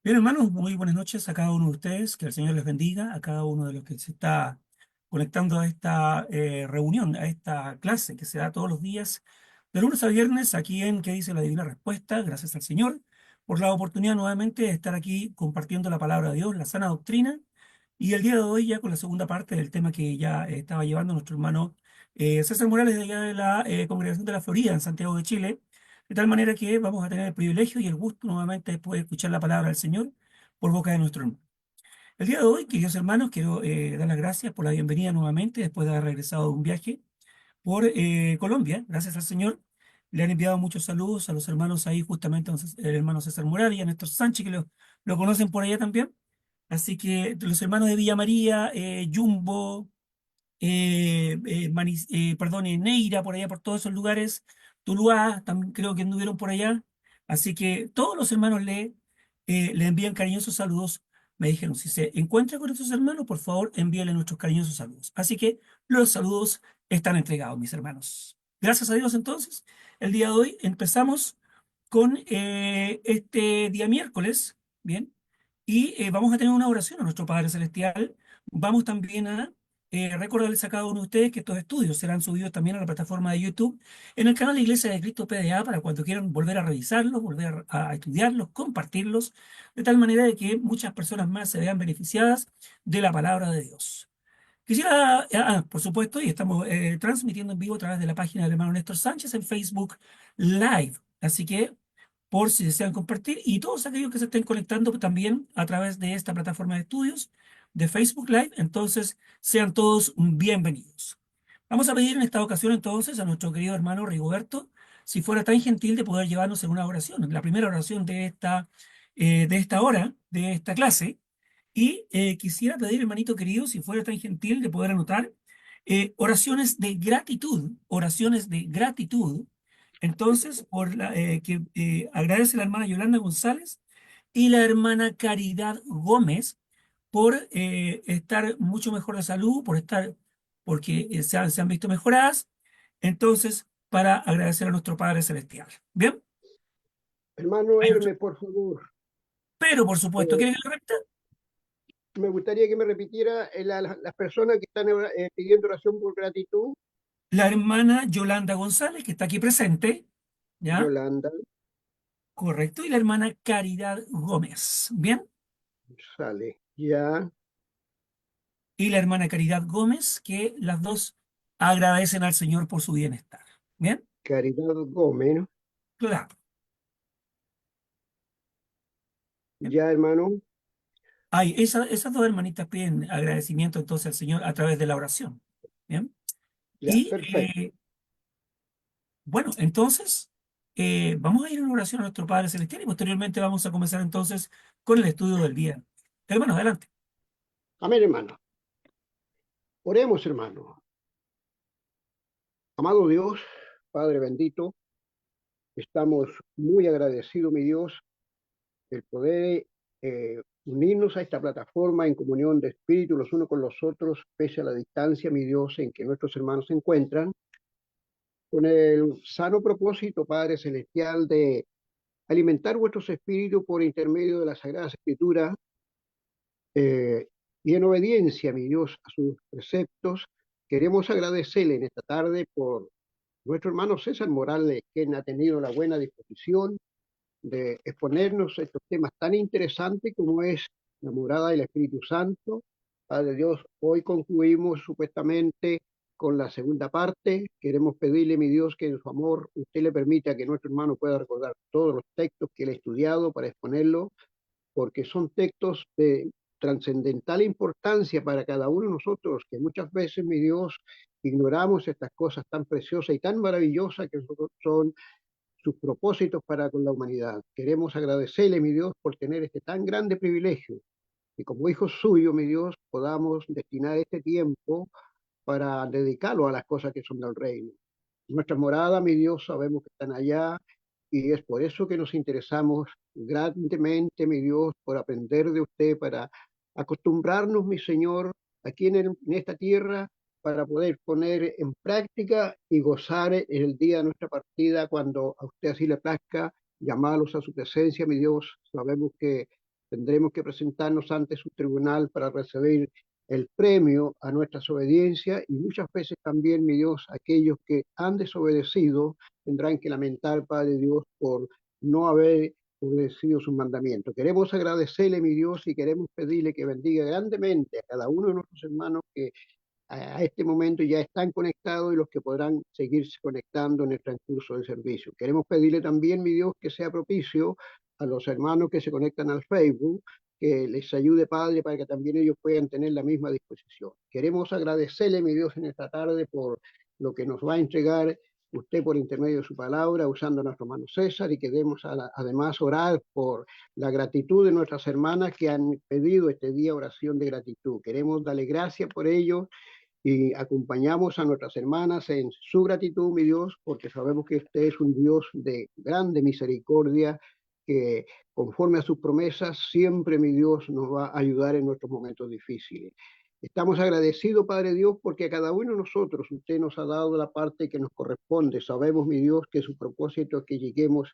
Bien, hermanos, muy buenas noches a cada uno de ustedes. Que el Señor les bendiga, a cada uno de los que se está conectando a esta reunión, a esta clase que se da todos los días, de lunes a viernes, aquí en ¿Qué dice la Divina Respuesta? Gracias al Señor por la oportunidad nuevamente de estar aquí compartiendo la palabra de Dios, la sana doctrina. Y el día de hoy, ya con la segunda parte del tema que ya estaba llevando nuestro hermano César Morales, de allá de la Congregación de la Florida, en Santiago de Chile. De tal manera que vamos a tener el privilegio y el gusto nuevamente de poder escuchar la palabra del Señor por boca de nuestro hermano. El día de hoy, queridos hermanos, quiero dar las gracias por la bienvenida nuevamente después de haber regresado de un viaje por Colombia. Gracias al Señor. Le han enviado muchos saludos a los hermanos ahí, justamente el hermano César Morales y a Néstor Sánchez, que lo conocen por allá también. Así que los hermanos de Villa María, Jumbo, perdón, Neira, por allá, por todos esos lugares, Tuluá, también creo que anduvieron por allá. Así que todos los hermanos le envían cariñosos saludos. Me dijeron, si se encuentra con estos hermanos, por favor, envíenle nuestros cariñosos saludos. Así que los saludos están entregados, mis hermanos. Gracias a Dios, entonces, el día de hoy empezamos con este día miércoles, ¿bien? Y vamos a tener una oración a nuestro Padre Celestial. Vamos también a recordarles a cada uno de ustedes que estos estudios serán subidos también a la plataforma de YouTube en el canal de Iglesia de Cristo PDA para cuando quieran volver a revisarlos, volver a estudiarlos, compartirlos, de tal manera de que muchas personas más se vean beneficiadas de la palabra de Dios. Quisiera, por supuesto, y estamos transmitiendo en vivo a través de la página del hermano Néstor Sánchez en Facebook Live. Así que, por si desean compartir, y todos aquellos que se estén conectando también a través de esta plataforma de estudios de Facebook Live, entonces sean todos bienvenidos. Vamos a pedir en esta ocasión entonces a nuestro querido hermano Rigoberto, si fuera tan gentil de poder llevarnos en una oración, la primera oración de esta hora, de esta clase. Y quisiera pedir, hermanito querido, si fuera tan gentil de poder anotar oraciones de gratitud. Entonces, que agradece la hermana Yolanda González y la hermana Caridad Gómez por estar mucho mejor de salud, porque se han visto mejoradas. Entonces, para agradecer a nuestro Padre Celestial. Bien, Hermano hay otro- Hermes, por favor, pero por supuesto, eh, ¿quiere que lo repita? me gustaría que me repitiera las personas que están pidiendo oración por gratitud. La hermana Yolanda González, que está aquí presente, ¿ya? Yolanda Correcto. Y la hermana Caridad Gómez. Bien. sale, ya, Y la hermana Caridad Gómez, que las dos agradecen al Señor por su bienestar. Bien. Caridad Gómez, ¿no? Claro. Bien. Ya, hermano, Esas dos hermanitas piden agradecimiento entonces al Señor a través de la oración. Bien. ya, Y perfecto. bueno, entonces vamos a ir en oración a nuestro Padre Celestial y posteriormente vamos a comenzar entonces con el estudio del día. Hermano, adelante. Amén, hermano. Oremos, hermano. Amado Dios, Padre bendito, estamos muy agradecidos, mi Dios, el poder unirnos a esta plataforma en comunión de espíritu los unos con los otros, pese a la distancia, mi Dios, en que nuestros hermanos se encuentran, con el sano propósito, Padre Celestial, de alimentar vuestros espíritus por intermedio de las Sagradas Escrituras eh, y en obediencia, mi Dios, a sus preceptos. Queremos agradecerle en esta tarde por nuestro hermano César Morales, quien ha tenido la buena disposición de exponernos estos temas tan interesantes como es la morada del Espíritu Santo. Padre Dios, hoy concluimos supuestamente con la segunda parte. Queremos pedirle, mi Dios, que en su amor usted le permita que nuestro hermano pueda recordar todos los textos que él ha estudiado para exponerlo, porque son textos de trascendental importancia para cada uno de nosotros, que muchas veces, mi Dios, ignoramos estas cosas tan preciosas y tan maravillosas que son sus propósitos para con la humanidad. Queremos agradecerle, mi Dios, por tener este tan grande privilegio y como hijos suyos, mi Dios, podamos destinar este tiempo para dedicarlo a las cosas que son del reino. Nuestras moradas, mi Dios, sabemos que están allá y es por eso que nos interesamos grandemente, mi Dios, por aprender de usted, para acostumbrarnos, mi Señor, aquí en esta tierra, para poder poner en práctica y gozar en el día de nuestra partida, cuando a usted así le plazca, llamarlos a su presencia, mi Dios. Sabemos que tendremos que presentarnos ante su tribunal para recibir el premio a nuestra desobediencia y muchas veces también, mi Dios, aquellos que han desobedecido tendrán que lamentar, Padre Dios, por no haber obedecido sus mandamientos. Queremos agradecerle, mi Dios, y queremos pedirle que bendiga grandemente a cada uno de nuestros hermanos que a este momento ya están conectados y los que podrán seguirse conectando en el transcurso del servicio. Queremos pedirle también, mi Dios, que sea propicio a los hermanos que se conectan al Facebook, que les ayude, Padre, para que también ellos puedan tener la misma disposición. Queremos agradecerle, mi Dios, en esta tarde por lo que nos va a entregar usted por intermedio de su palabra, usando a nuestro hermano César, y queremos además orar por la gratitud de nuestras hermanas que han pedido este día oración de gratitud. Queremos darle gracias por ello y acompañamos a nuestras hermanas en su gratitud, mi Dios, porque sabemos que usted es un Dios de grande misericordia, que conforme a sus promesas, siempre, mi Dios, nos va a ayudar en nuestros momentos difíciles. Estamos agradecidos, Padre Dios, porque a cada uno de nosotros usted nos ha dado la parte que nos corresponde. Sabemos, mi Dios, que su propósito es que lleguemos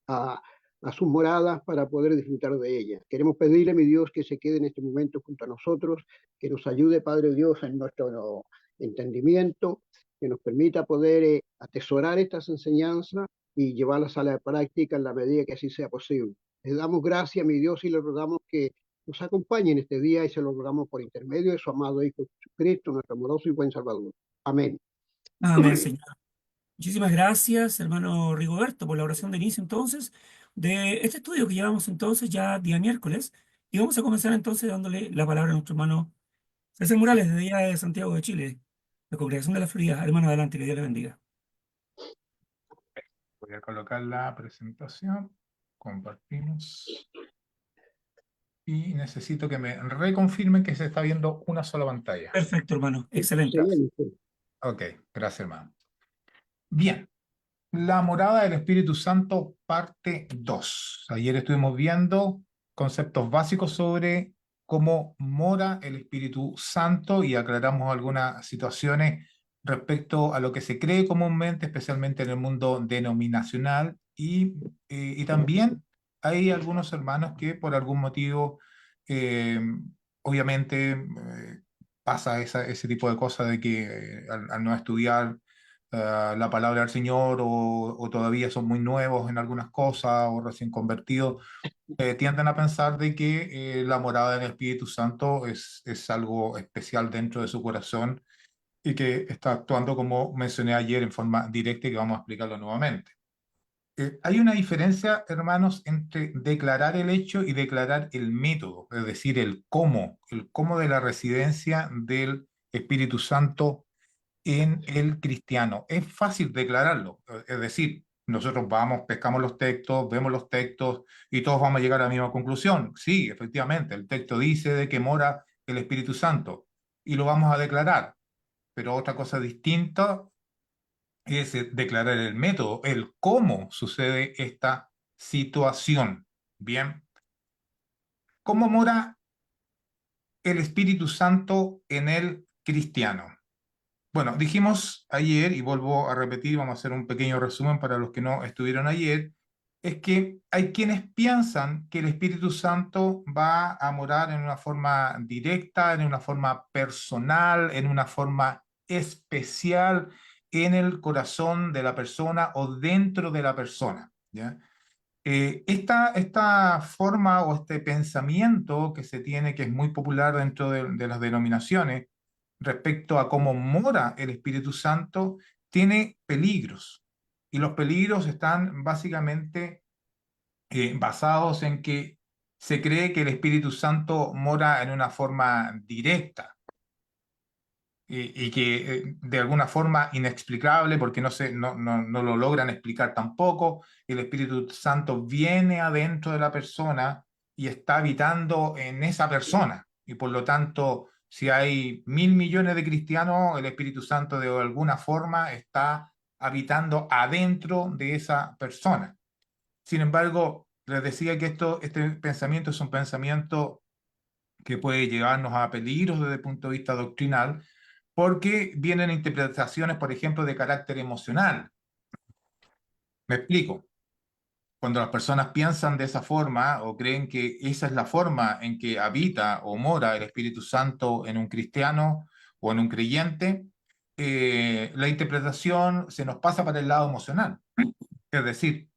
a, a sus moradas para poder disfrutar de ellas. Queremos pedirle, mi Dios, que se quede en este momento junto a nosotros, que nos ayude, Padre Dios, en nuestro entendimiento, que nos permita poder atesorar estas enseñanzas y llevarlas a la práctica en la medida que así sea posible. Le damos gracias, mi Dios, y le rogamos que nos acompañe en este día y se lo rogamos por intermedio de su amado Hijo Jesucristo, nuestro amoroso y buen Salvador. Amén. Amén, Señor. Muchísimas gracias, hermano Rigoberto, por la oración de inicio entonces de este estudio que llevamos entonces ya día miércoles. Y vamos a comenzar entonces dándole la palabra a nuestro hermano César Morales, desde allá de Santiago de Chile, la Congregación de la Florida. Hermano, adelante, que Dios le bendiga. Voy a colocar la presentación, compartimos y necesito que me reconfirmen que se está viendo una sola pantalla. Perfecto, hermano. Excelente. Excelente. Ok, gracias, hermano. Bien, la morada del Espíritu Santo, parte 2. Ayer estuvimos viendo conceptos básicos sobre cómo mora el Espíritu Santo y aclaramos algunas situaciones respecto a lo que se cree comúnmente, especialmente en el mundo denominacional, y también hay algunos hermanos que por algún motivo, eh, obviamente, pasa ese tipo de cosas de que al no estudiar la palabra del Señor o todavía son muy nuevos en algunas cosas o recién convertidos, tienden a pensar de que la morada del Espíritu Santo es algo especial dentro de su corazón y que está actuando como mencioné ayer en forma directa y que vamos a explicarlo nuevamente. Hay una diferencia, hermanos, entre declarar el hecho y declarar el método, es decir, el cómo de la residencia del Espíritu Santo en el cristiano. Es fácil declararlo, es decir, nosotros vamos, pescamos los textos, vemos los textos y todos vamos a llegar a la misma conclusión. Sí, efectivamente, el texto dice de que mora el Espíritu Santo y lo vamos a declarar, pero otra cosa distinta es declarar el método, el cómo sucede esta situación. Bien, ¿cómo mora el Espíritu Santo en el cristiano? Bueno, dijimos ayer, y vuelvo a repetir, vamos a hacer un pequeño resumen para los que no estuvieron ayer, es que hay quienes piensan que el Espíritu Santo va a morar en una forma directa, en una forma personal, en una forma especial en el corazón de la persona o dentro de la persona, ¿ya? Esta forma o este pensamiento que se tiene, que es muy popular dentro de las denominaciones, respecto a cómo mora el Espíritu Santo, tiene peligros. Y los peligros están básicamente basados en que se cree que el Espíritu Santo mora en una forma directa y que de alguna forma inexplicable, porque no lo logran explicar tampoco, el Espíritu Santo viene adentro de la persona y está habitando en esa persona. Y por lo tanto, si hay 1.000 millones de cristianos, el Espíritu Santo de alguna forma está habitando adentro de esa persona. Sin embargo, les decía que este pensamiento es un pensamiento que puede llevarnos a peligros desde el punto de vista doctrinal, porque vienen interpretaciones, por ejemplo, de carácter emocional. Me explico. Cuando las personas piensan de esa forma o creen que esa es la forma en que habita o mora el Espíritu Santo en un cristiano o en un creyente, la interpretación se nos pasa para el lado emocional. Es decir,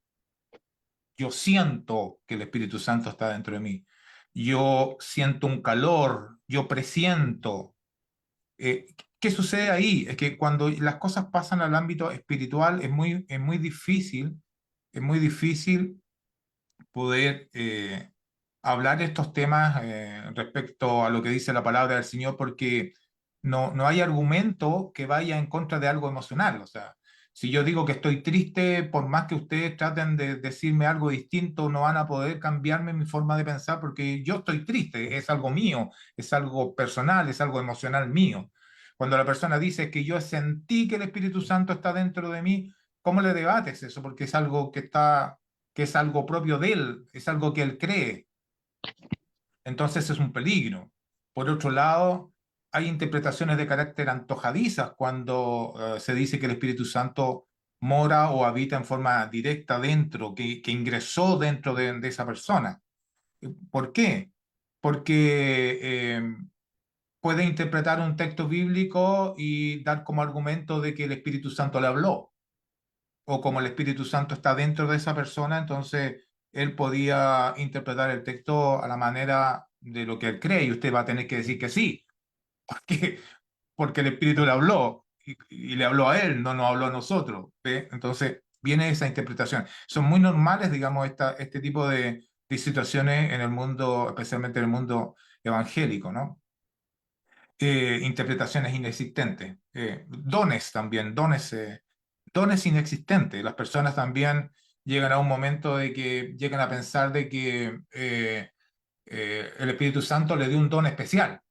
yo siento que el Espíritu Santo está dentro de mí. Yo siento un calor, yo presiento. ¿Qué sucede ahí? Es que cuando las cosas pasan al ámbito espiritual es muy difícil poder hablar de estos temas respecto a lo que dice la palabra del Señor, porque no hay argumento que vaya en contra de algo emocional. O sea, si yo digo que estoy triste, por más que ustedes traten de decirme algo distinto, no van a poder cambiarme mi forma de pensar porque yo estoy triste, es algo mío, es algo personal, es algo emocional mío. Cuando la persona dice que yo sentí que el Espíritu Santo está dentro de mí, ¿cómo le debates eso? Porque es algo que es algo propio de él, es algo que él cree. Entonces es un peligro. Por otro lado, hay interpretaciones de carácter antojadizas cuando se dice que el Espíritu Santo mora o habita en forma directa dentro, que ingresó dentro de esa persona. ¿Por qué? Porque puede interpretar un texto bíblico y dar como argumento de que el Espíritu Santo le habló, o como el Espíritu Santo está dentro de esa persona, entonces él podía interpretar el texto a la manera de lo que él cree y usted va a tener que decir que sí, porque, porque el Espíritu le habló y le habló a él, no nos habló a nosotros. ¿Ve? Entonces viene esa interpretación. Son muy normales, digamos, este tipo de situaciones en el mundo, especialmente en el mundo evangélico, ¿no? Interpretaciones inexistentes, dones también, dones inexistentes. Las personas también llegan a un momento de que llegan a pensar de que el Espíritu Santo le dio un don especial.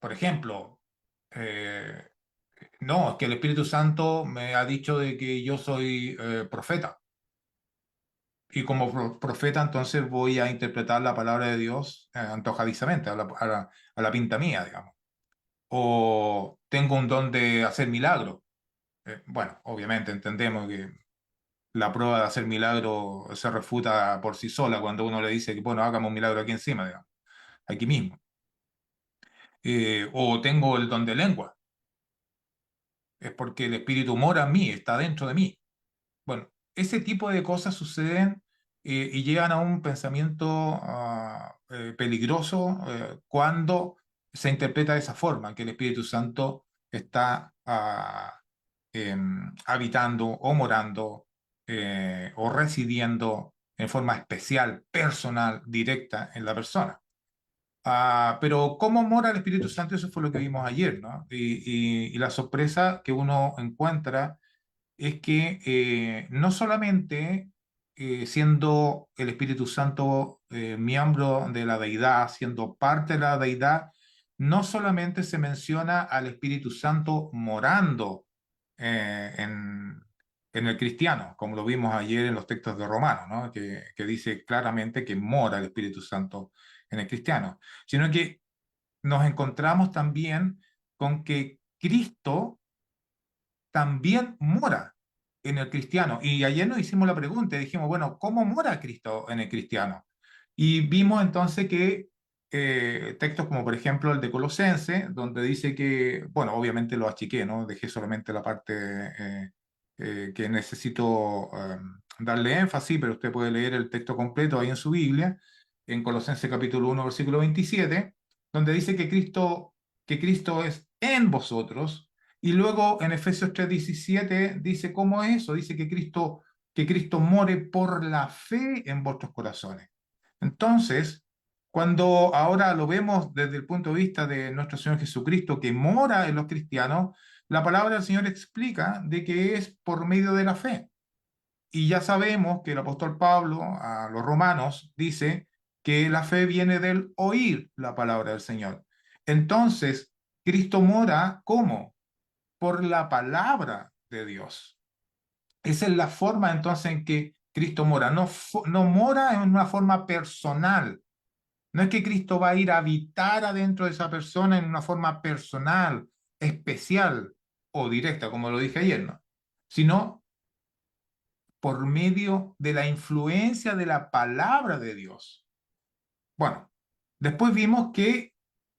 Por ejemplo, eh, no, es que el Espíritu Santo me ha dicho de que yo soy profeta. Y como profeta, entonces voy a interpretar la palabra de Dios antojadizamente, a la pinta mía, digamos. O tengo un don de hacer milagros. Bueno, obviamente entendemos que la prueba de hacer milagro se refuta por sí sola cuando uno le dice que, bueno, hagamos un milagro aquí encima, digamos, aquí mismo. O tengo el don de lengua, es porque el Espíritu mora en mí, está dentro de mí. Bueno, ese tipo de cosas suceden y llegan a un pensamiento peligroso cuando se interpreta de esa forma, que el Espíritu Santo está habitando o morando o residiendo en forma especial, personal, directa en la persona. Pero cómo mora el Espíritu Santo, eso fue lo que vimos ayer, ¿no? Y la sorpresa que uno encuentra es que no solamente siendo el Espíritu Santo miembro de la deidad, siendo parte de la deidad, no solamente se menciona al Espíritu Santo morando eh, en, en el cristiano, como lo vimos ayer en los textos de Romanos, ¿no? Que dice claramente que mora el Espíritu Santo en el cristiano, sino que nos encontramos también con que Cristo también mora en el cristiano. Y ayer nos hicimos la pregunta y dijimos, bueno, ¿cómo mora Cristo en el cristiano? Y vimos entonces que textos como por ejemplo el de Colosense, donde dice que, bueno, obviamente lo achiqué, ¿no? Dejé solamente la parte que necesito darle énfasis, pero usted puede leer el texto completo ahí en su Biblia, en Colosense capítulo 1, versículo 27, donde dice que Cristo es en vosotros y luego en Efesios 3:17 dice, ¿cómo es eso? Dice que Cristo more por la fe en vuestros corazones. Entonces, cuando ahora lo vemos desde el punto de vista de nuestro Señor Jesucristo, que mora en los cristianos, la palabra del Señor explica de que es por medio de la fe. Y ya sabemos que el apóstol Pablo a los romanos dice que la fe viene del oír la palabra del Señor. Entonces, Cristo mora, ¿cómo? Por la palabra de Dios. Esa es la forma entonces en que Cristo mora. No mora en una forma personal. No es que Cristo va a ir a habitar adentro de esa persona en una forma personal, especial o directa, como lo dije ayer, ¿no? Sino por medio de la influencia de la palabra de Dios. Bueno, después vimos que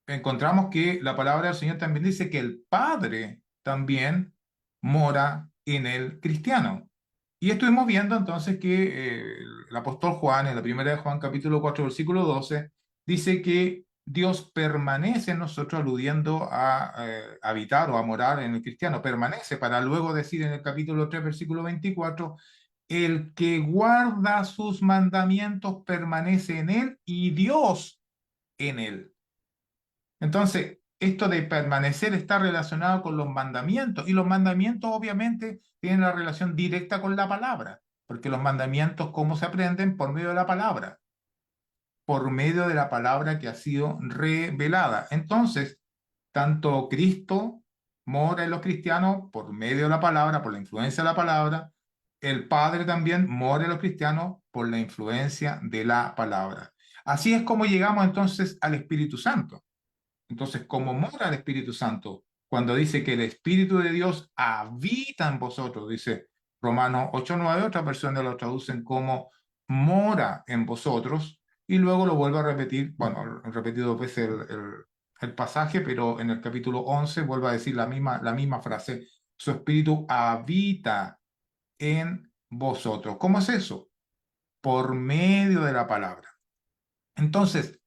encontramos que la palabra del Señor también dice que el Padre también mora en el cristiano. Y estuvimos viendo entonces que el apóstol Juan, en la primera de Juan capítulo 4, versículo 12, dice que Dios permanece en nosotros, aludiendo a habitar o a morar en el cristiano, permanece, para luego decir en el capítulo 3, versículo 24, el que guarda sus mandamientos permanece en él y Dios en él. Entonces, esto de permanecer está relacionado con los mandamientos, y los mandamientos obviamente tienen una relación directa con la palabra, porque los mandamientos, ¿cómo se aprenden? Por medio de la palabra, por medio de la palabra que ha sido revelada. Entonces, tanto Cristo mora en los cristianos por medio de la palabra, por la influencia de la palabra, el Padre también mora en los cristianos por la influencia de la palabra. Así es como llegamos entonces al Espíritu Santo. Entonces, ¿cómo mora el Espíritu Santo? Cuando dice que el Espíritu de Dios habita en vosotros, dice Romanos 8:9, otras versiones lo traducen como mora en vosotros, y luego lo vuelve a repetir, bueno, he repetido dos veces el pasaje, pero en el capítulo 11 vuelve a decir la misma frase: su Espíritu habita en vosotros. ¿Cómo es eso? Por medio de la palabra. Entonces,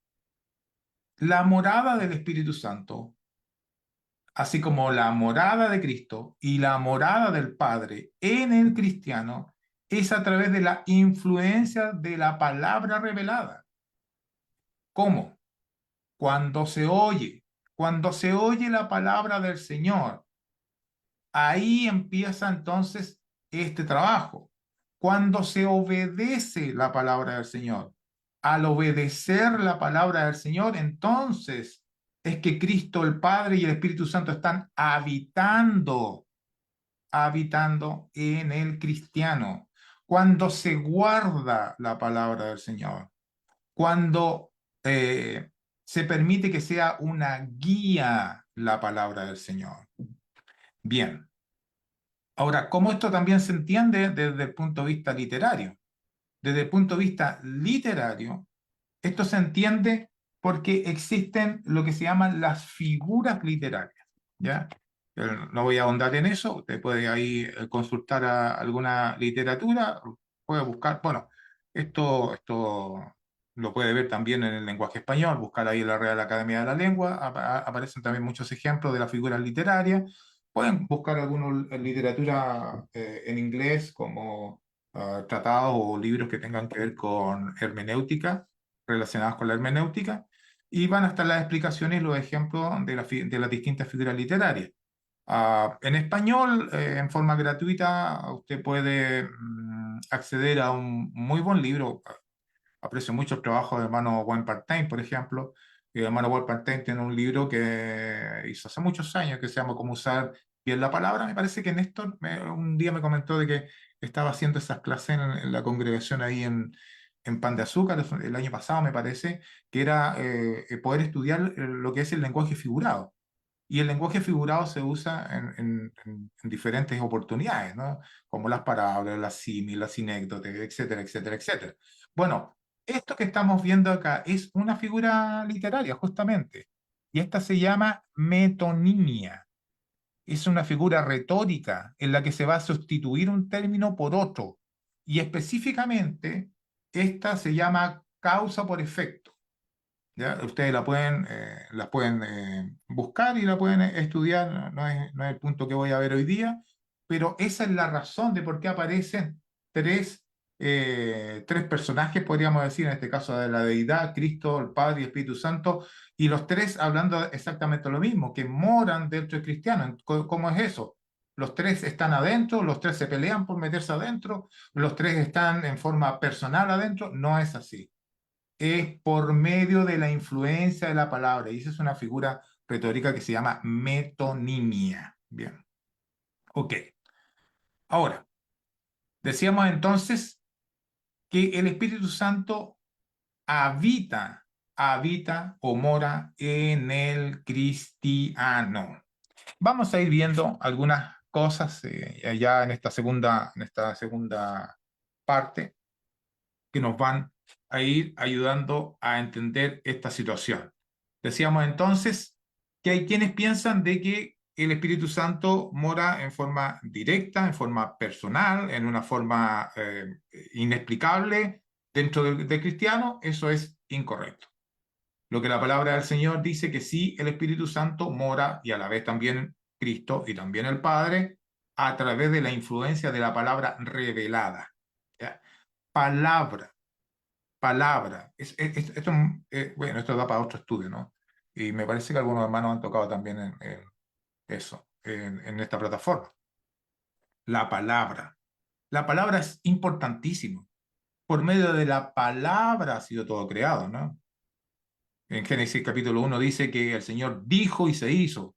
la morada del Espíritu Santo, así como la morada de Cristo y la morada del Padre en el cristiano, es a través de la influencia de la palabra revelada. ¿Cómo? Cuando se oye la palabra del Señor, ahí empieza entonces este trabajo. Cuando se obedece la palabra del Señor, al obedecer la palabra del Señor, entonces es que Cristo, el Padre y el Espíritu Santo están habitando en el cristiano. Cuando se guarda la palabra del Señor, cuando se permite que sea una guía la palabra del Señor. Bien. Ahora, ¿cómo esto también se entiende desde el punto de vista literario? Desde el punto de vista literario, esto se entiende porque existen lo que se llaman las figuras literarias, ¿ya? No voy a ahondar en eso, usted puede ahí consultar alguna literatura, puede buscar, bueno, esto lo puede ver también en el lenguaje español, buscar ahí en la Real Academia de la Lengua, aparecen también muchos ejemplos de las figuras literarias. Pueden buscar alguna literatura en inglés, como tratados o libros que tengan que ver con hermenéutica, relacionados con la hermenéutica, y van a estar las explicaciones y los ejemplos de las distintas figuras literarias. En español, en forma gratuita, usted puede acceder a un muy buen libro. Aprecio mucho el trabajo del hermano Juan Partain, por ejemplo. Y el hermano Juan Partain tiene un libro que hizo hace muchos años que se llama Cómo usar bien la palabra. Me parece que Néstor un día me comentó de que estaba haciendo esas clases en la congregación ahí en Pan de Azúcar el año pasado, me parece, que era poder estudiar lo que es el lenguaje figurado. Y el lenguaje figurado se usa en diferentes oportunidades, ¿no? Como las parábolas, las símiles, las sinécdotas, etcétera, etcétera, etcétera. Bueno, esto que estamos viendo acá es una figura literaria, justamente, y esta se llama metonimia. Es una figura retórica en la que se va a sustituir un término por otro, y específicamente esta se llama causa por efecto. ¿Ya? Ustedes la pueden buscar y la pueden estudiar, no es el punto que voy a ver hoy día, pero esa es la razón de por qué aparecen tres personajes, podríamos decir, en este caso de la deidad, Cristo, el Padre y el Espíritu Santo, y los tres hablando exactamente lo mismo, que moran dentro del cristiano. ¿Cómo es eso? Los tres están adentro, los tres se pelean por meterse adentro, los tres están en forma personal adentro. No es así, es por medio de la influencia de la palabra. Y esa es una figura retórica que se llama metonimia. Bien, ok. Ahora, decíamos entonces que el Espíritu Santo habita o mora en el cristiano. Vamos a ir viendo algunas cosas ya en esta segunda parte que nos van a ir ayudando a entender esta situación. Decíamos entonces que hay quienes piensan de que el Espíritu Santo mora en forma directa, en forma personal, en una forma inexplicable dentro del cristiano. Eso es incorrecto. Lo que la palabra del Señor dice que sí, el Espíritu Santo mora y a la vez también Cristo y también el Padre a través de la influencia de la palabra revelada. ¿Ya? Palabra, palabra. Esto, bueno, esto da para otro estudio, ¿no? Y me parece que algunos hermanos han tocado también en eso, en esta plataforma. La palabra. La palabra es importantísimo. Por medio de la palabra ha sido todo creado, ¿no? En Génesis capítulo 1 dice que el Señor dijo y se hizo.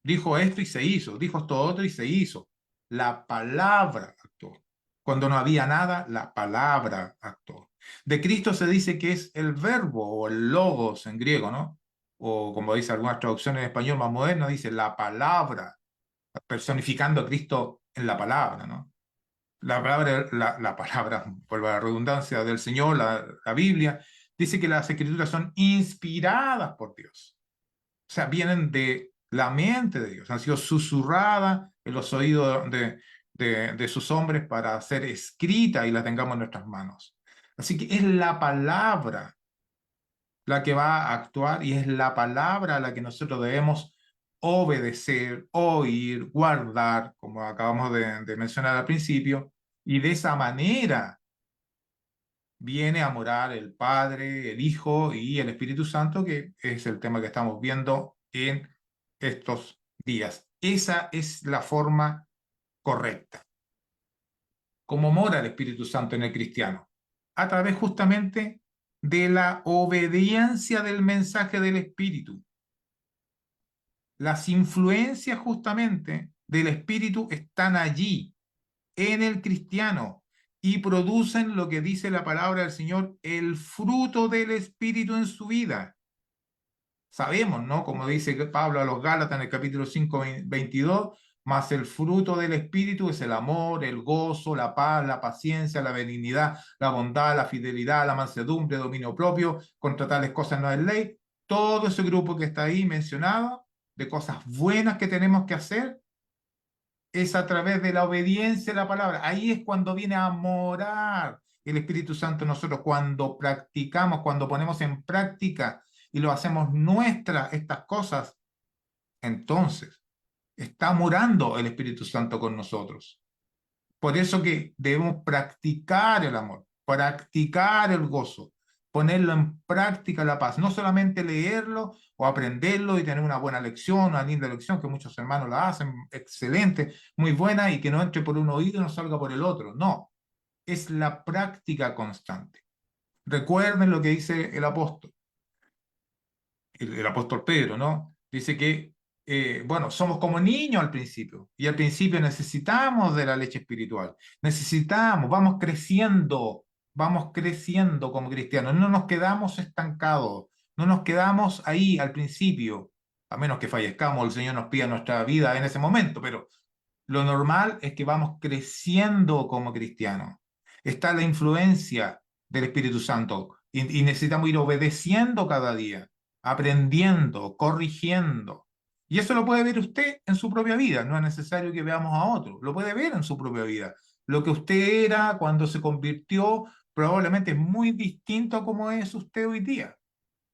Dijo esto y se hizo. Dijo esto otro y se hizo. La palabra actuó. Cuando no había nada, la palabra actuó. De Cristo se dice que es el verbo o el logos en griego, ¿no? O como dice algunas traducciones en español más modernas, dice la palabra, personificando a Cristo en la palabra, ¿no? La palabra, por la redundancia del Señor, la Biblia, dice que las escrituras son inspiradas por Dios. O sea, vienen de la mente de Dios, han sido susurradas en los oídos de sus hombres para ser escrita y la tengamos en nuestras manos. Así que es la palabra la que va a actuar y es la palabra a la que nosotros debemos obedecer, oír, guardar, como acabamos de mencionar al principio, y de esa manera viene a morar el Padre, el Hijo y el Espíritu Santo, que es el tema que estamos viendo en estos días. Esa es la forma correcta. ¿Cómo mora el Espíritu Santo en el cristiano? A través justamente de la obediencia del mensaje del Espíritu. Las influencias justamente del Espíritu están allí, en el cristiano, y producen lo que dice la palabra del Señor, el fruto del Espíritu en su vida. Sabemos, ¿no? Como dice Pablo a los Gálatas en el capítulo 5, 22, mas el fruto del Espíritu es el amor, el gozo, la paz, la paciencia, la benignidad, la bondad, la fidelidad, la mansedumbre, dominio propio. Contra tales cosas no hay ley. Todo ese grupo que está ahí mencionado, de cosas buenas que tenemos que hacer, es a través de la obediencia a la palabra. Ahí es cuando viene a morar el Espíritu Santo en nosotros, cuando practicamos, cuando ponemos en práctica y lo hacemos nuestras estas cosas, entonces está morando el Espíritu Santo con nosotros. Por eso que debemos practicar el amor, practicar el gozo, ponerlo en práctica la paz, no solamente leerlo o aprenderlo y tener una buena lección, una linda lección que muchos hermanos la hacen, excelente, muy buena y que no entre por un oído y no salga por el otro. No, es la práctica constante. Recuerden lo que dice el apóstol Pedro, ¿no? Dice que, bueno, somos como niños al principio, y al principio necesitamos de la leche espiritual, necesitamos, vamos creciendo como cristianos, no nos quedamos estancados, no nos quedamos ahí al principio, a menos que fallezcamos, el Señor nos pida nuestra vida en ese momento, pero lo normal es que vamos creciendo como cristianos. Está la influencia del Espíritu Santo y necesitamos ir obedeciendo cada día, aprendiendo, corrigiendo. Y eso lo puede ver usted en su propia vida, no es necesario que veamos a otro, lo puede ver en su propia vida. Lo que usted era cuando se convirtió probablemente es muy distinto a como es usted hoy día.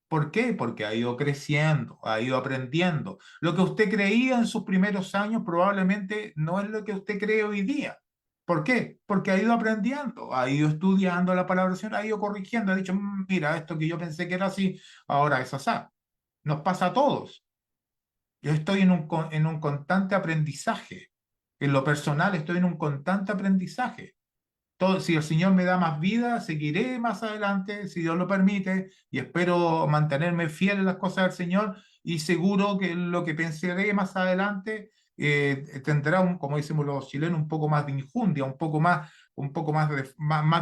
¿Por qué? Porque ha ido creciendo, ha ido aprendiendo. Lo que usted creía en sus primeros años probablemente no es lo que usted cree hoy día. ¿Por qué? Porque ha ido aprendiendo, ha ido estudiando la palabra del Señor, ha ido corrigiendo, ha dicho, mira, esto que yo pensé que era así, ahora es así. Nos pasa a todos. Yo estoy en un constante aprendizaje. En lo personal estoy en un constante aprendizaje. Si el Señor me da más vida, seguiré más adelante, si Dios lo permite, y espero mantenerme fiel en las cosas del Señor, y seguro que lo que pensaré más adelante tendrá, como decimos los chilenos, un poco más de injundia, un poco más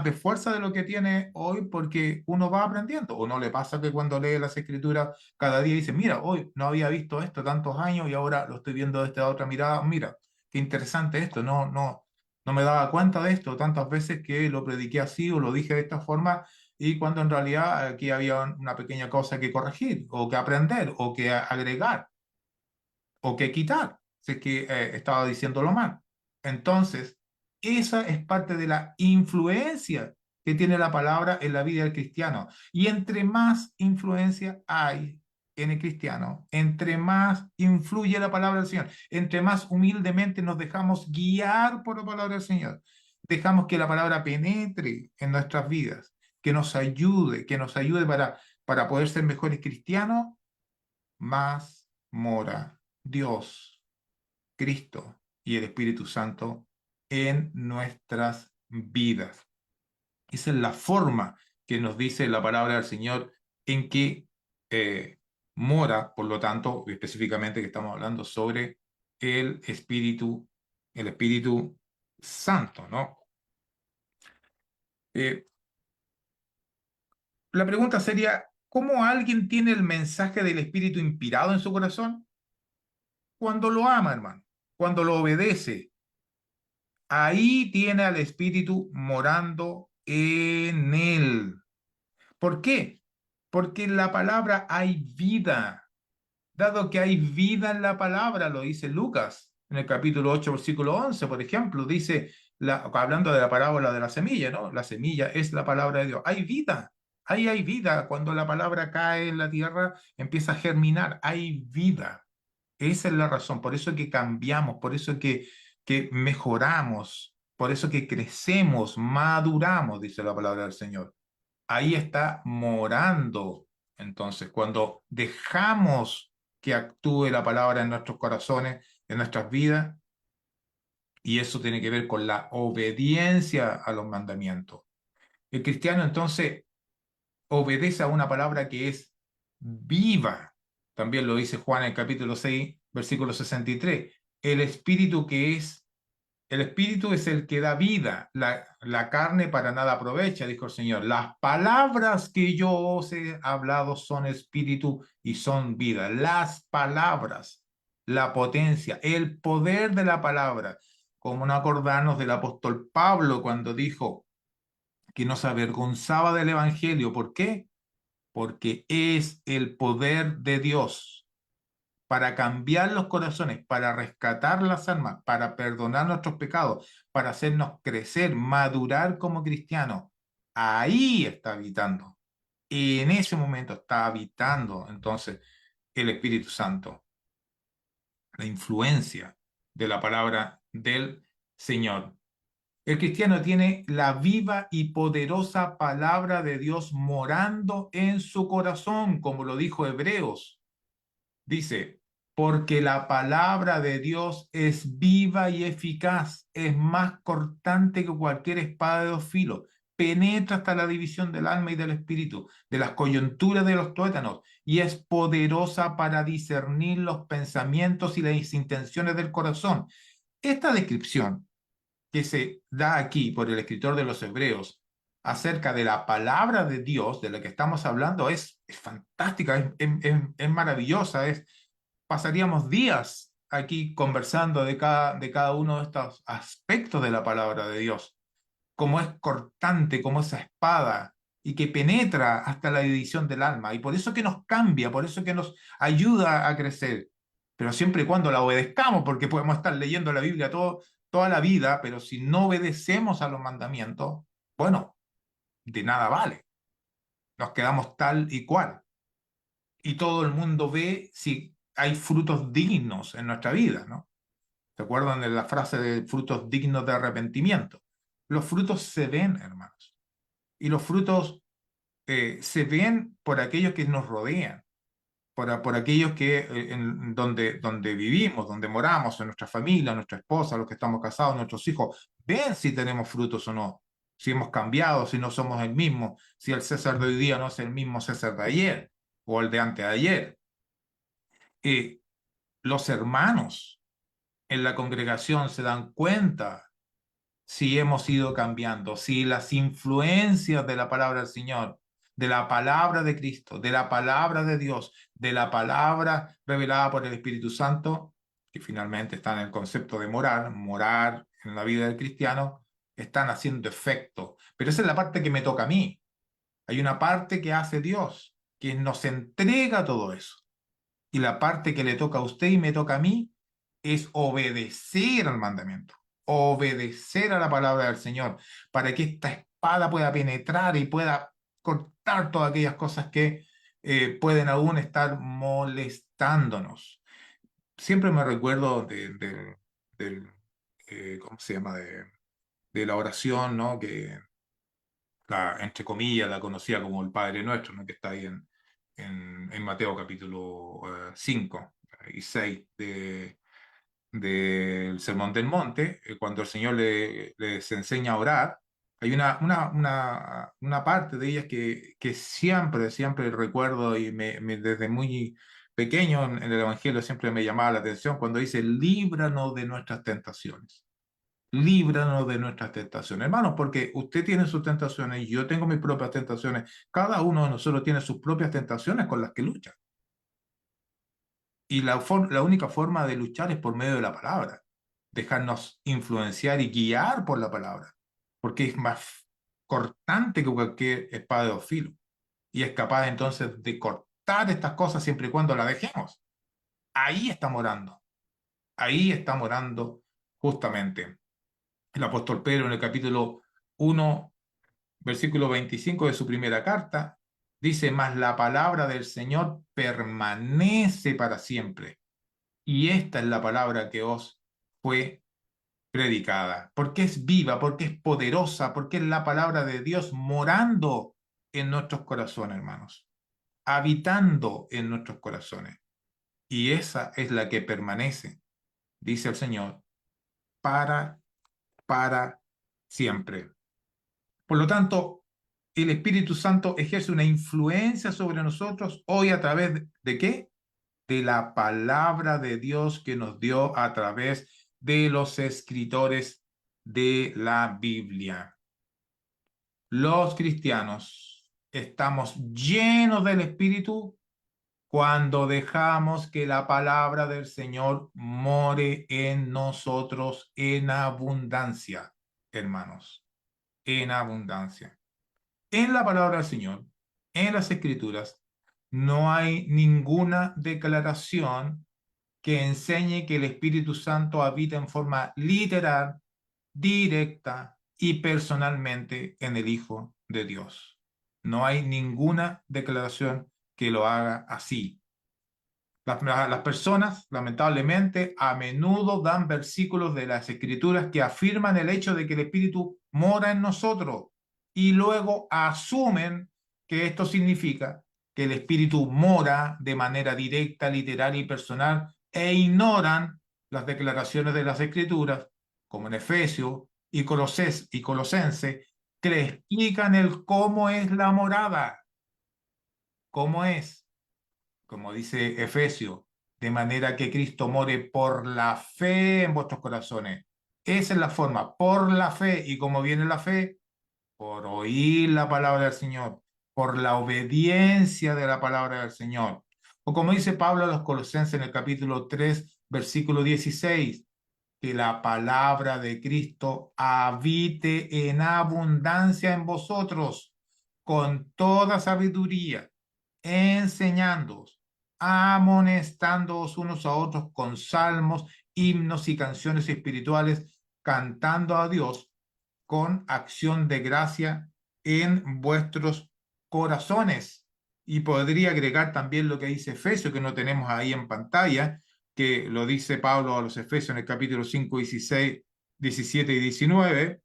de fuerza de lo que tiene hoy, porque uno va aprendiendo. ¿O no le pasa que cuando lee las Escrituras cada día dice, mira, hoy no había visto esto tantos años y ahora lo estoy viendo desde otra mirada, mira, qué interesante esto, no, no. No me daba cuenta de esto tantas veces que lo prediqué así o lo dije de esta forma y cuando en realidad aquí había una pequeña cosa que corregir o que aprender o que agregar o que quitar, si es que estaba diciéndolo mal. Entonces, esa es parte de la influencia que tiene la palabra en la vida del cristiano. Y entre más influencia hay en el cristiano, entre más influye la palabra del Señor, entre más humildemente nos dejamos guiar por la palabra del Señor, dejamos que la palabra penetre en nuestras vidas, que nos ayude para poder ser mejores cristianos, más mora Dios, Cristo y el Espíritu Santo en nuestras vidas. Esa es la forma que nos dice la palabra del Señor en que mora, por lo tanto, específicamente que estamos hablando sobre el Espíritu Santo, ¿no? Eh, la pregunta sería, ¿cómo alguien tiene el mensaje del Espíritu inspirado en su corazón? Cuando lo ama, hermano, cuando lo obedece. Ahí tiene al Espíritu morando en él. ¿Por qué? Porque en la palabra hay vida. Dado que hay vida en la palabra, lo dice Lucas en el capítulo 8, versículo 11, por ejemplo, dice, hablando de la parábola de la semilla, ¿no? La semilla es la palabra de Dios. Hay vida. Ahí hay vida. Cuando la palabra cae en la tierra, empieza a germinar. Hay vida. Esa es la razón, por eso que cambiamos, por eso que mejoramos, por eso que crecemos, maduramos, dice la palabra del Señor. Ahí está morando. Entonces, cuando dejamos que actúe la palabra en nuestros corazones, en nuestras vidas, y eso tiene que ver con la obediencia a los mandamientos. El cristiano entonces obedece a una palabra que es viva. También lo dice Juan en el capítulo 6, versículo 63. El espíritu que es, el espíritu es el que da vida, la carne para nada aprovecha, dijo el Señor. Las palabras que yo os he hablado son espíritu y son vida. Las palabras, la potencia, el poder de la palabra. Como no acordarnos del apóstol Pablo cuando dijo que no se avergonzaba del evangelio. ¿Por qué? Porque es el poder de Dios para cambiar los corazones, para rescatar las almas, para perdonar nuestros pecados, para hacernos crecer, madurar como cristianos. Ahí está habitando. Y en ese momento está habitando entonces el Espíritu Santo, la influencia de la palabra del Señor. El cristiano tiene la viva y poderosa palabra de Dios morando en su corazón, como lo dijo Hebreos. Dice, porque la palabra de Dios es viva y eficaz, es más cortante que cualquier espada de dos filos, penetra hasta la división del alma y del espíritu, de las coyunturas de los tuétanos, y es poderosa para discernir los pensamientos y las intenciones del corazón. Esta descripción que se da aquí por el escritor de los Hebreos acerca de la palabra de Dios, de la que estamos hablando, es fantástica, es maravillosa, pasaríamos días aquí conversando de cada uno de estos aspectos de la palabra de Dios, como es cortante, como esa espada, y que penetra hasta la división del alma, y por eso que nos cambia, por eso que nos ayuda a crecer, pero siempre y cuando la obedezcamos, porque podemos estar leyendo la Biblia toda la vida, pero si no obedecemos a los mandamientos, bueno, de nada vale, nos quedamos tal y cual, y todo el mundo ve si hay frutos dignos en nuestra vida, ¿no? ¿Se acuerdan de la frase de frutos dignos de arrepentimiento? Los frutos se ven, hermanos, y los frutos se ven por aquellos que nos rodean, por aquellos que donde vivimos, donde moramos, en nuestra familia, nuestra esposa, los que estamos casados, nuestros hijos, ven si tenemos frutos o no, si hemos cambiado, si no somos el mismo, si el César de hoy día no es el mismo César de ayer o el de antes de ayer. Eh, los hermanos en la congregación se dan cuenta si hemos ido cambiando, si las influencias de la palabra del Señor, de la palabra de Cristo, de la palabra de Dios, de la palabra revelada por el Espíritu Santo, que finalmente está en el concepto de morar, en la vida del cristiano están haciendo efecto. Pero esa es la parte que me toca a mí. Hay una parte que hace Dios, que nos entrega todo eso. Y la parte que le toca a usted y me toca a mí es obedecer al mandamiento, obedecer a la palabra del Señor, para que esta espada pueda penetrar y pueda cortar todas aquellas cosas que pueden aún estar molestándonos. Siempre me recuerdo ¿cómo se llama? De la oración, ¿no? Que entre comillas, la conocía como el Padre Nuestro, ¿no? Que está ahí en Mateo capítulo 5 y 6 del Sermón del Monte, cuando el Señor les enseña a orar. Hay una parte de ellas que siempre recuerdo y desde muy pequeño en el Evangelio siempre me llamaba la atención cuando dice, líbranos de nuestras tentaciones. Líbranos de nuestras tentaciones. Hermanos, porque usted tiene sus tentaciones y yo tengo mis propias tentaciones. Cada uno de nosotros tiene sus propias tentaciones con las que lucha. Y la única forma de luchar es por medio de la palabra. Dejarnos influenciar y guiar por la palabra. Porque es más cortante que cualquier espada de dos filos. Y es capaz entonces de cortar estas cosas siempre y cuando la dejemos. Ahí está morando. Ahí está morando justamente el apóstol Pedro en el capítulo 1, versículo 25 de su primera carta, dice, mas la palabra del Señor permanece para siempre. Y esta es la palabra que os fue predicada, porque es viva, porque es poderosa, porque es la palabra de Dios morando en nuestros corazones, hermanos, habitando en nuestros corazones. Y esa es la que permanece, dice el Señor, para, para siempre. Por lo tanto, el Espíritu Santo ejerce una influencia sobre nosotros hoy a través ¿de qué? De la palabra de Dios que nos dio a través de los escritores de la Biblia. Los cristianos estamos llenos del Espíritu cuando dejamos que la palabra del Señor more en nosotros en abundancia, hermanos, en abundancia. En la palabra del Señor, en las Escrituras, no hay ninguna declaración que enseñe que el Espíritu Santo habita en forma literal, directa y personalmente en el Hijo de Dios. No hay ninguna declaración que lo haga así. Las personas, lamentablemente, a menudo dan versículos de las Escrituras que afirman el hecho de que el Espíritu mora en nosotros y luego asumen que esto significa que el Espíritu mora de manera directa, literal y personal e ignoran las declaraciones de las Escrituras, como en Efesios y Colosenses, que le explican el cómo es la morada, cómo es como dice Efesios, de manera que Cristo more por la fe en vuestros corazones. Esa es la forma, por la fe. ¿Y cómo viene la fe? Por oír la palabra del Señor, por la obediencia de la palabra del Señor. O como dice Pablo a los Colosenses en el capítulo 3, versículo 16, que la palabra de Cristo habite en abundancia en vosotros, con toda sabiduría, enseñándoos, amonestándoos unos a otros con salmos, himnos y canciones espirituales, cantando a Dios con acción de gracia en vuestros corazones. Y podría agregar también lo que dice Efesios, que no tenemos ahí en pantalla, que lo dice Pablo a los Efesios en el capítulo 5, 16, 17 y 19.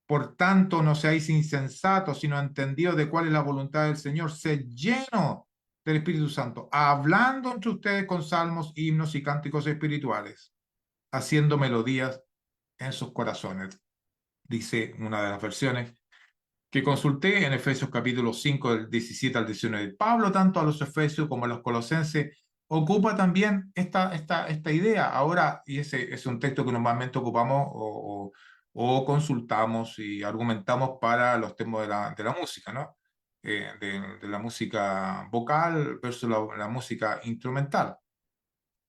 Por tanto, no seáis insensatos, sino entendidos de cuál es la voluntad del Señor. Sed llenos del Espíritu Santo, hablando entre ustedes con salmos, himnos y cánticos espirituales, haciendo melodías en sus corazones. Dice una de las versiones que consulté en Efesios capítulo 5, del 17 al 19. Pablo, tanto a los Efesios como a los Colosenses, ocupa también esta idea. Ahora, y ese es un texto que normalmente ocupamos o consultamos y argumentamos para los temas de la música, ¿no? De la música vocal versus la música instrumental.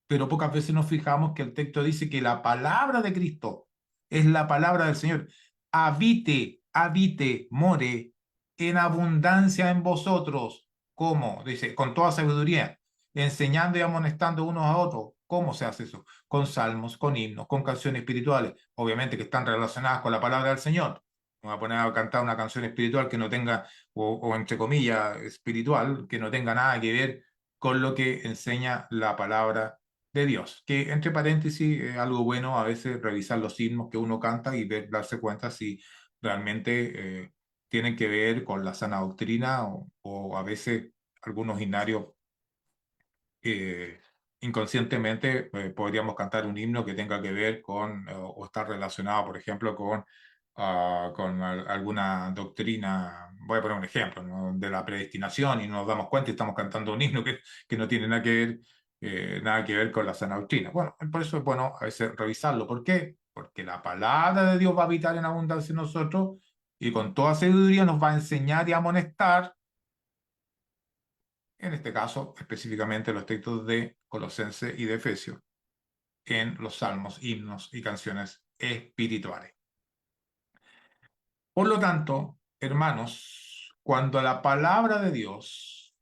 Pero pocas veces nos fijamos que el texto dice que la palabra de Cristo es la palabra del Señor. Habite, habite, more en abundancia en vosotros. ¿Cómo? Dice, con toda sabiduría, enseñando y amonestando unos a otros. ¿Cómo se hace eso? Con salmos, con himnos, con canciones espirituales, obviamente que están relacionadas con la palabra del Señor. No voy a poner a cantar una canción espiritual que no tenga, o entre comillas, espiritual, que no tenga nada que ver con lo que enseña la palabra de Dios. Que entre paréntesis es algo bueno a veces revisar los himnos que uno canta y ver, darse cuenta si realmente tienen que ver con la sana doctrina o a veces algunos himnarios eh, inconscientemente podríamos cantar un himno que tenga que ver con o estar relacionado, por ejemplo, con alguna doctrina. Voy a poner un ejemplo, ¿no? De la predestinación y nos damos cuenta y estamos cantando un himno que no tiene nada que ver con la sana doctrina. Bueno, por eso es bueno a veces revisarlo. ¿Por qué? Porque la palabra de Dios va a habitar en abundancia en nosotros y con toda sabiduría nos va a enseñar y amonestar, en este caso específicamente los textos de Colosenses y de Efesios, en los salmos, himnos y canciones espirituales. Por lo tanto, hermanos, cuando la palabra de Dios,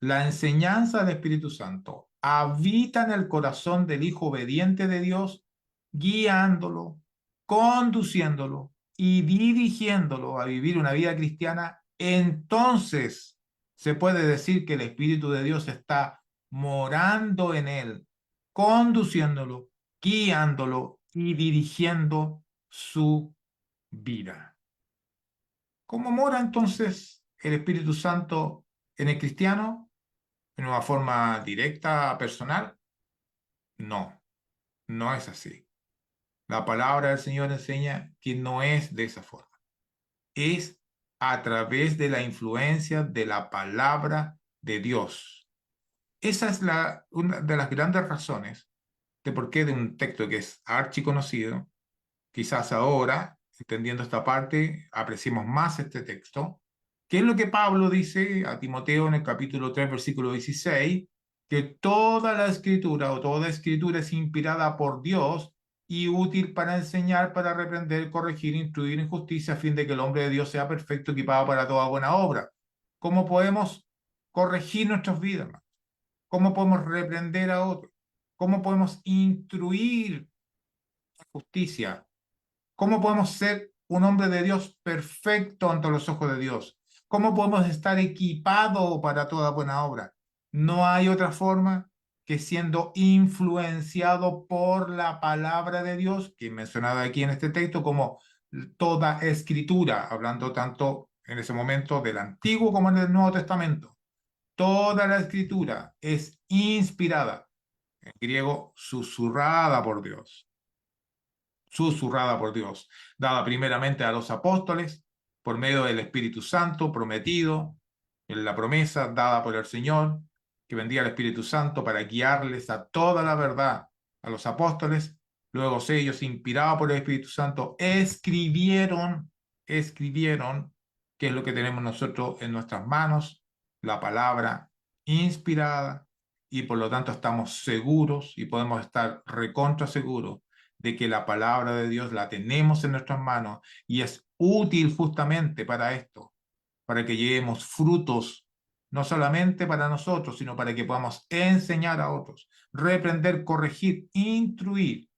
la enseñanza del Espíritu Santo, habita en el corazón del Hijo obediente de Dios, guiándolo, conduciéndolo y dirigiéndolo a vivir una vida cristiana, entonces se puede decir que el Espíritu de Dios está morando en él, conduciéndolo, guiándolo y dirigiendo su vida. ¿Cómo mora entonces el Espíritu Santo en el cristiano? ¿En una forma directa, personal? No, no es así. La palabra del Señor enseña que no es de esa forma. Es a través de la influencia de la palabra de Dios. Esa es una de las grandes razones de por qué de un texto que es archiconocido, quizás ahora, entendiendo esta parte, apreciemos más este texto. ¿Qué es lo que Pablo dice a Timoteo en el capítulo 3, versículo 16? Que toda la escritura o toda escritura es inspirada por Dios y útil para enseñar, para reprender, corregir, instruir en justicia, a fin de que el hombre de Dios sea perfecto, equipado para toda buena obra. ¿Cómo podemos corregir nuestras vidas, hermano? ¿Cómo podemos reprender a otros? ¿Cómo podemos instruir en justicia? ¿Cómo podemos ser un hombre de Dios perfecto ante los ojos de Dios? ¿Cómo podemos estar equipado para toda buena obra? No hay otra forma que siendo influenciado por la palabra de Dios, que he mencionado aquí en este texto como toda escritura, hablando tanto en ese momento del Antiguo como en el Nuevo Testamento. Toda la escritura es inspirada, en griego, susurrada por Dios, dada primeramente a los apóstoles por medio del Espíritu Santo prometido, en la promesa dada por el Señor, que vendría el Espíritu Santo para guiarles a toda la verdad a los apóstoles. Luego ellos, inspirados por el Espíritu Santo, escribieron, que es lo que tenemos nosotros en nuestras manos, la palabra inspirada, y por lo tanto estamos seguros y podemos estar recontra seguros de que la palabra de Dios la tenemos en nuestras manos y es útil justamente para esto, para que llevemos frutos, no solamente para nosotros, sino para que podamos enseñar a otros, reprender, corregir, instruir,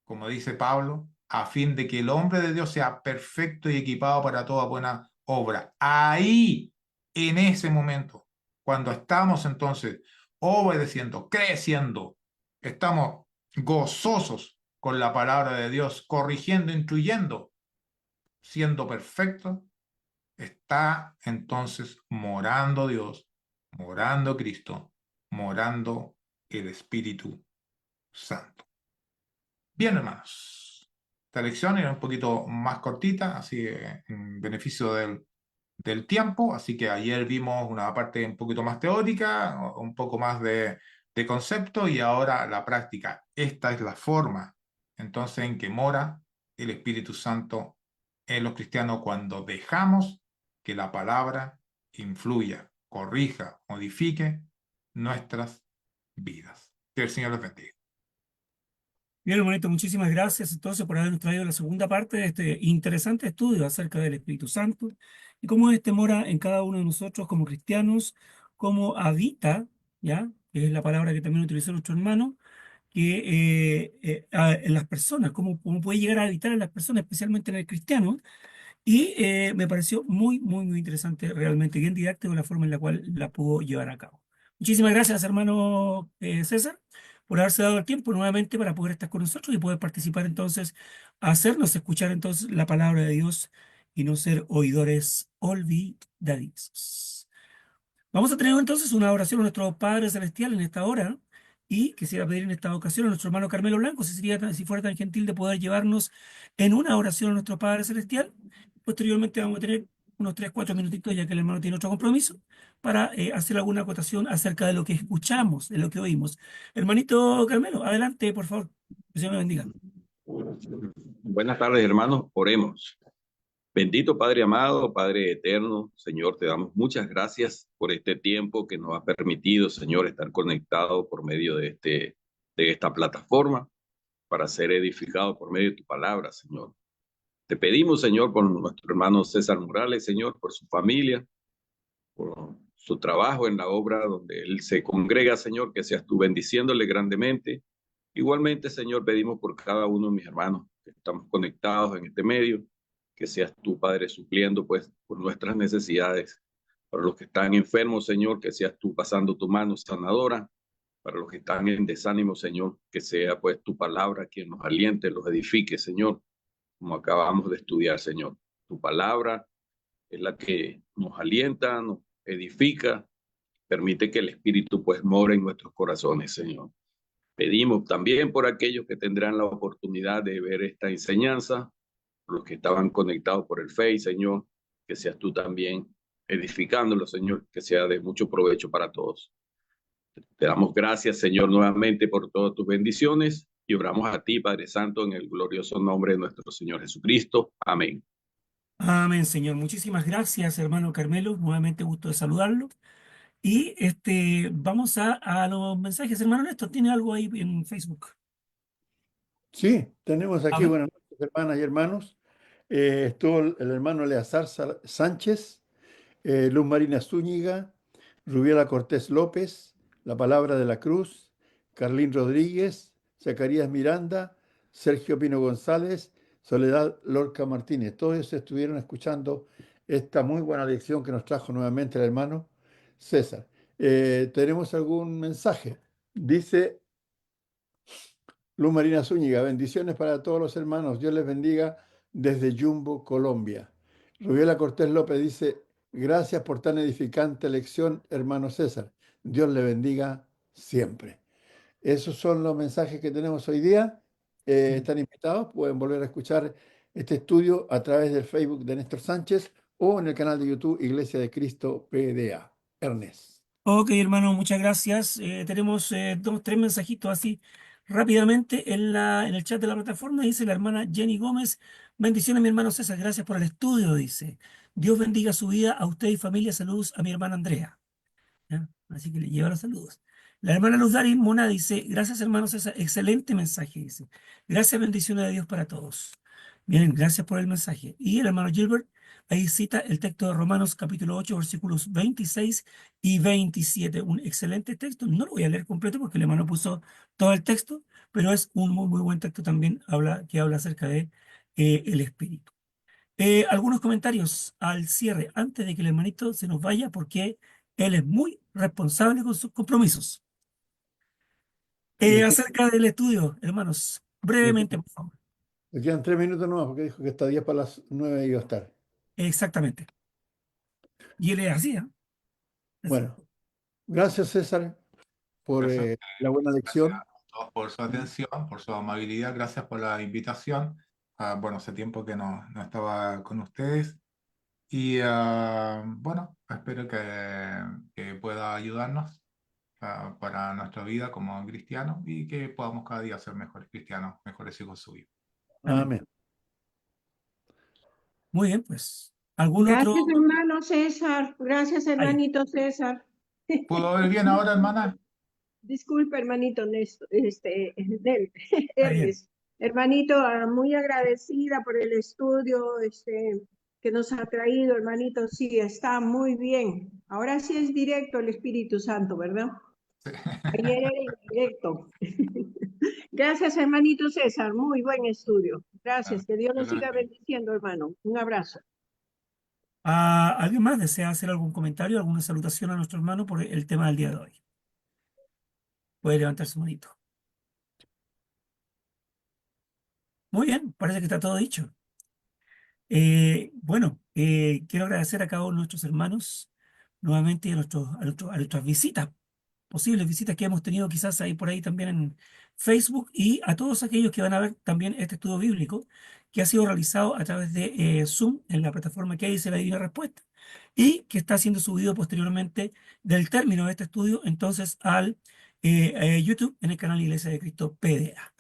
como dice Pablo, a fin de que el hombre de Dios sea perfecto y equipado para toda buena obra. Ahí, en ese momento, cuando estamos entonces obedeciendo, creciendo, estamos gozosos con la palabra de Dios, corrigiendo, instruyendo, siendo perfectos, está entonces morando Dios, morando Cristo, morando el Espíritu Santo. Bien, hermanos, esta lección era un poquito más cortita, así en beneficio del tiempo, así que ayer vimos una parte un poquito más teórica, un poco más de concepto y ahora la práctica. Esta es la forma entonces en que mora el Espíritu Santo en los cristianos cuando dejamos que la palabra influya, corrija, modifique nuestras vidas. Que el Señor los bendiga. Bien, hermanito, muchísimas gracias entonces por habernos traído la segunda parte de este interesante estudio acerca del Espíritu Santo y cómo este mora en cada uno de nosotros como cristianos, cómo habita, ¿ya? Que es la palabra que también utilizó nuestro hermano, que en las personas, cómo puede llegar a habitar en las personas, especialmente en el cristiano. Y me pareció muy interesante, realmente bien didáctico la forma en la cual la pudo llevar a cabo. Muchísimas gracias, hermano César, por haberse dado el tiempo nuevamente para poder estar con nosotros y poder participar entonces, hacernos escuchar entonces la palabra de Dios y no ser oidores olvidadizos. Vamos a tener entonces una oración a nuestro Padre Celestial en esta hora y quisiera pedir en esta ocasión a nuestro hermano Carmelo Blanco si fuera tan gentil de poder llevarnos en una oración a nuestro Padre Celestial. Posteriormente vamos a tener unos 3 4 minutitos, ya que el hermano tiene otro compromiso, para hacer alguna acotación acerca de lo que escuchamos, de lo que oímos. Hermanito Carmelo, adelante, por favor. Que el Señor me bendiga. Buenas tardes, hermanos. Oremos. Bendito Padre amado, Padre eterno, Señor, te damos muchas gracias por este tiempo que nos ha permitido, Señor, estar conectado por medio de esta plataforma para ser edificado por medio de tu palabra, Señor. Te pedimos, Señor, por nuestro hermano César Morales, Señor, por su familia, por su trabajo en la obra donde él se congrega, Señor, que seas tú bendiciéndole grandemente. Igualmente, Señor, pedimos por cada uno de mis hermanos que estamos conectados en este medio, que seas tú, Padre, supliendo pues por nuestras necesidades. Para los que están enfermos, Señor, que seas tú pasando tu mano sanadora. Para los que están en desánimo, Señor, que sea pues tu palabra quien nos aliente, los edifique, Señor, como acabamos de estudiar, Señor. Tu palabra es la que nos alienta, nos edifica, permite que el Espíritu pues more en nuestros corazones, Señor. Pedimos también por aquellos que tendrán la oportunidad de ver esta enseñanza, por los que estaban conectados por el Face, Señor, que seas tú también edificándolo, Señor, que sea de mucho provecho para todos. Te damos gracias, Señor, nuevamente por todas tus bendiciones y oramos a ti, Padre Santo, en el glorioso nombre de nuestro Señor Jesucristo. Amén. Amén, Señor. Muchísimas gracias, hermano Carmelo. Nuevamente gusto de saludarlo. Y vamos a los mensajes. Hermano Néstor, ¿tiene algo ahí en Facebook? Sí, tenemos A aquí, ver. buenas noches, hermanas y hermanos. Estuvo el hermano Eleazar Sánchez, Luz Marina Zúñiga, Rubiela Cortés López, La Palabra de la Cruz, Carlín Rodríguez, Zacarías Miranda, Sergio Pino González, Soledad Lorca Martínez. Todos ellos estuvieron escuchando esta muy buena lección que nos trajo nuevamente el hermano César. ¿Tenemos algún mensaje? Dice Luz Marina Zúñiga, bendiciones para todos los hermanos. Dios les bendiga desde Jumbo, Colombia. Rubiela Cortés López dice, gracias por tan edificante lección, hermano César. Dios le bendiga siempre. Esos son los mensajes que tenemos hoy día. Están invitados, pueden volver a escuchar este estudio a través del Facebook de Néstor Sánchez o en el canal de YouTube Iglesia de Cristo PDA. Ernest. Ok, hermano, muchas gracias. Tenemos 2, 3 mensajitos así rápidamente en el chat de la plataforma. Dice la hermana Jenny Gómez. Bendiciones, mi hermano César. Gracias por el estudio, dice. Dios bendiga su vida a usted y familia. Saludos a mi hermana Andrea. ¿Ya? Así que le lleva los saludos. La hermana Luz Dari Mona dice, gracias hermano César, excelente mensaje, dice. Gracias, bendiciones de Dios para todos. Bien, gracias por el mensaje. Y el hermano Gilbert, ahí cita el texto de Romanos capítulo 8, versículos 26 y 27. Un excelente texto. No lo voy a leer completo porque el hermano puso todo el texto, pero es un muy buen texto también que habla acerca de el Espíritu. Algunos comentarios al cierre, antes de que el hermanito se nos vaya, porque él es muy responsable con sus compromisos. Le Acerca del estudio, hermanos, brevemente, por favor. quedan 3 minutos nomás porque dijo que hasta 10 para las 9 iba a estar. Exactamente. Y él es así, ¿eh? Así. Bueno, gracias César por Gracias, la buena gracias lección. a todos por su atención, por su amabilidad. Gracias por la invitación. Bueno, hace tiempo que no estaba con ustedes. Y bueno, espero que pueda ayudarnos para nuestra vida como cristianos y que podamos cada día ser mejores cristianos, mejores hijos suyos. Amén. Amén. Muy bien, pues. ¿Algún otro? Gracias, hermano César. Gracias, Ahí. hermanito César. ¿Puedo ver bien ahora, hermana? Disculpe, hermanito Néstor, Está bien. Hermes. Hermanito, muy agradecida por el estudio que nos ha traído, hermanito. Sí, está muy bien. Ahora sí es directo el Espíritu Santo, ¿verdad? Ayer era indirecto. Gracias, hermanito César. Muy buen estudio. Gracias. Que Dios Dios nos le siga bendiga. bendiciendo, hermano. Un abrazo. ¿Alguien más desea hacer algún comentario, alguna salutación a nuestro hermano por el tema del día de hoy? Puede levantar su manito. Muy bien, parece que está todo dicho. Quiero agradecer a cada uno de nuestros hermanos nuevamente y a nuestras visitas, posibles visitas que hemos tenido quizás ahí por ahí también en Facebook, y a todos aquellos que van a ver también este estudio bíblico que ha sido realizado a través de Zoom en la plataforma que dice La Divina Respuesta, y que está siendo subido posteriormente del término de este estudio entonces al YouTube en el canal Iglesia de Cristo PDA.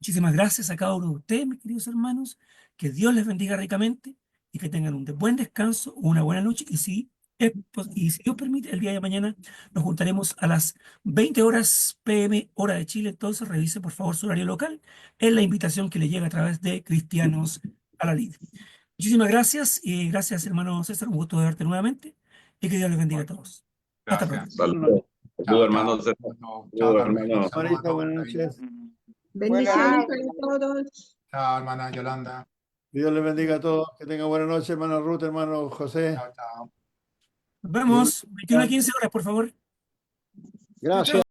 Muchísimas gracias a cada uno de ustedes, mis queridos hermanos. Que Dios les bendiga ricamente y que tengan un buen descanso, una buena noche. Y si Dios permite, el día de mañana nos juntaremos a las 20 horas PM, hora de Chile. Entonces, revise por favor su horario local en la invitación que le llega a través de Cristianos a la Lid. Muchísimas gracias y gracias, hermano César. Un gusto de verte nuevamente y que Dios les bendiga a todos. Hasta pronto. Gracias. Saludos, Chao, hermanos. chao. Saludos, Chao, hermano. Carlitos. Saludos a Marita, todos. buenas noches. Bendiciones para todos. Chao, hermana Yolanda. Dios les bendiga a todos. Que tengan buena noche, hermana Ruth, hermano José. Chao, chao. Nos vemos. 21 a 15 horas, por favor. Chao, Gracias. chao.